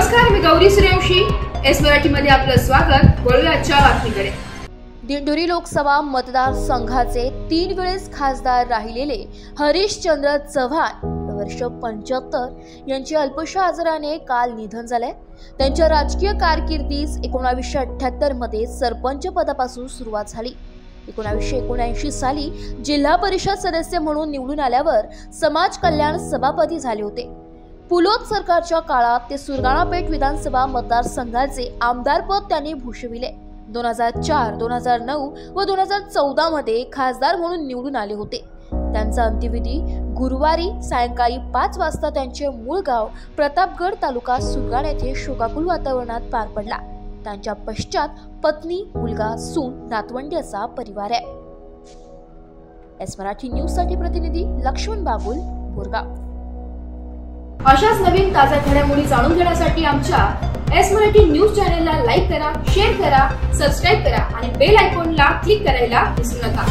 नमस्कार, मी गौरी सूर्यवंशी. एस मराठीमध्ये आपलं स्वागत. वळूया आजच्या बातमीकडे. दिंडोरी लोकसभा मतदारसंघाचे 3 वेळेस खासदार राहिलेले हरीशचंद्र चव्हाण वर्ष 75 यांचे अल्पशा आजाराने काल निधन झाले. त्यांच्या राजकीय कारकिर्दीस 1978 मध्ये सरपंच पदापासून सुरुवात झाली. 1979 साली जिल्हा परिषद सदस्य म्हणून निवडून आल्यावर समाज कल्याण सभापती झाले होते. पुलोत सरकारच्या काळात ते सुरगाणा पेठ विधानसभा मतदारसंघाचे आमदारपद त्यांनी भूषविले. 2004, 2009 व 2014 मध्ये खासदार म्हणून निवडून आले होते. त्यांचा अंत्यविधी गुरुवारी सायंकाळी 5 वाजता त्यांचे मूळ गाव प्रतापगड तालुका सुरगाणा येथे शोकाकुल वातावरणात पार पडला. त्यांच्या पश्चात पत्नी, मुलगा, सून, नातवंडी असा परिवार आहे. एस मराठी न्यूज साठी प्रतिनिधी लक्ष्मण बागुल, बोरगाव. अशाच नवीन ताज्या घडामोडी जाणून घेण्यासाठी आमच्या एस मराठी न्यूज चॅनलला लाईक करा, शेअर करा, सबस्क्राईब करा आणि बेल आयकॉनला क्लिक करायला विसरू नका.